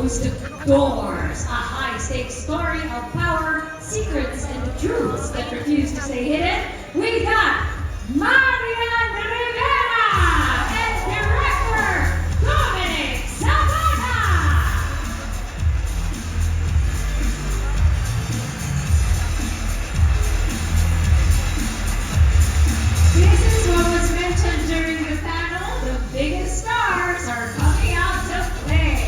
Closed Doors, a high-stakes story of power, secrets, and truths that refuse to stay hidden. We got Marian Rivera and director Dominic Zapata. This is what was mentioned during the panel. The biggest stars are coming out to play.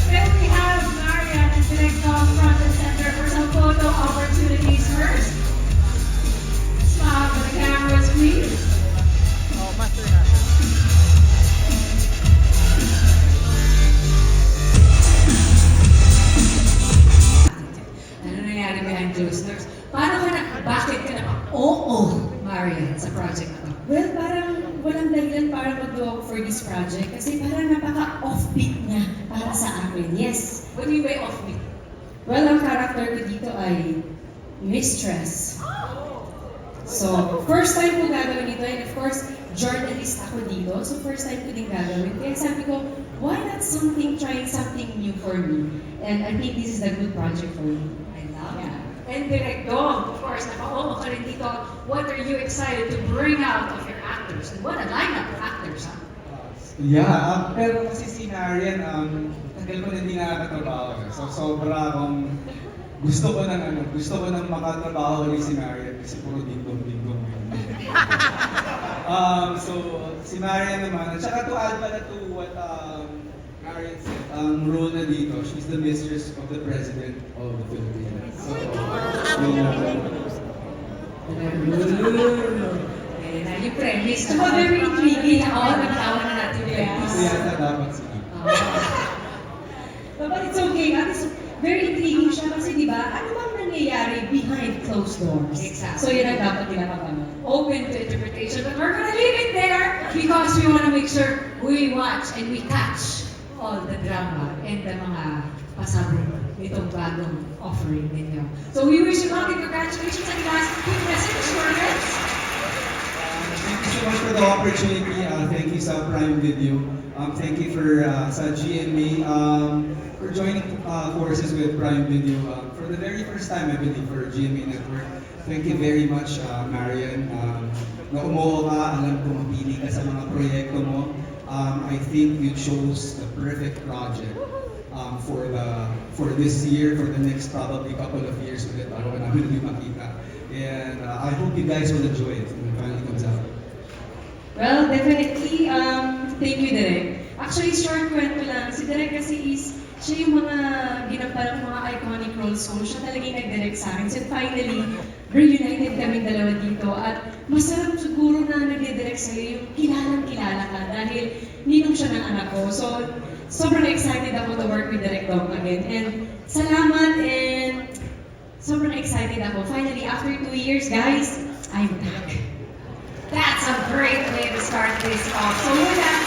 Then we have Marian and Directo front and center for some photo opportunities first. Smile for the cameras, please. Oh, master natin. Ano nangyari behind closed doors? Paano ka na, bakit ka na, oo, Marian, sa project na to? Well, parang walang dahilan para mag-go for this project kasi parang napaka-offbeat niya para sa akin. Yes. What do you mean offbeat? Well, ang character ko dito ay mistress. So, first time ko gagawin ito and of course, journalist ako dito. So, first time ko din gagawin. Kaya sabi ko, why not trying something new for me? And I think this is a good project for me. I love Yeah. it. And Directo, of course, naka-omo ka rin dito. What are you excited to bring out of your actors? And what a lineup of actors, huh? Yeah, pero kasi si Marian, tagal ko na hindi nakakatrabaho. So, sobra akong gusto ko nang makatrabaho ulit si Marian kasi puro dingdong-dingdong yun. So, si Marian naman, at saka to add pala to what Marian said, ang role na dito, she's the mistress of the President of the Philippines. So, Eh, na yung premise. Tsaka very intriguing. Oo, nagtawa na natin yung premise. Ito yata dapat sila. But it's okay. At least, very intriguing siya kasi di ba, ano bang nangyayari behind closed doors? Exactly. So, yun ang dapat pinapapanood. Open to interpretation, but we're gonna leave it there because we wanna make sure we watch and we catch all the drama and the mga pasabog nitong bagong offering ninyo. So we wish you luck and congratulations and last quick message to our friends. Thank you so much for the opportunity. Thank you sa Prime Video. Thank you for sa GMA for joining forces with Prime Video for the very first time, I believe, for GMA Network. Thank you very much, Marian. Na umuo ka, alam ko mapili ka sa mga proyekto mo. I think you chose the perfect project for this year, for the next probably couple of years ulit bago ka namin ulit makita. And I hope you guys will enjoy it when it finally comes out. Well, definitely, thank you, Direk. Actually, short kwento lang. Si Direk kasi siya yung mga ginampalang mga iconic roles ko. Siya talaga yung nag-direct sa akin. So finally, reunited kami dalawa dito. At masarap siguro na nag-direct sa'yo yung kilalang-kilala ka dahil ninong siya ng anak ko. So, sobrang excited ako to work with Direk Dom again. And salamat and sobrang excited ako. Finally, after 2 years, guys, I'm back. That's a great way to start this off. So with that,